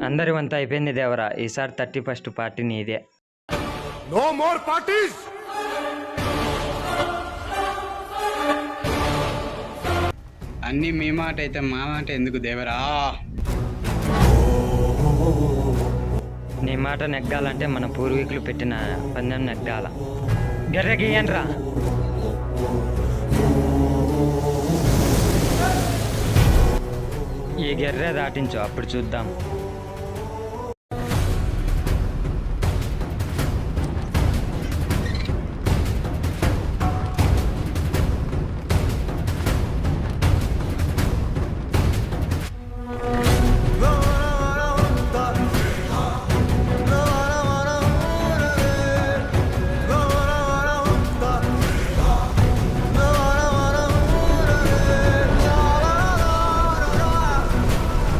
అందరి వంత అయిపోయింది దేవరా, ఈసారి 31st పార్టీ నీదే. No more parties. అన్నీ మీ మాట అయితే మా మాట ఎందుకు దేవరా? నీ మాట నెగ్గాలంటే మన పూర్వీకులు పెట్టిన పందెం నెగ్గాల. గర్రె గీయండ్రా. ఈ గెర్రె దాటించు, అప్పుడు చూద్దాం.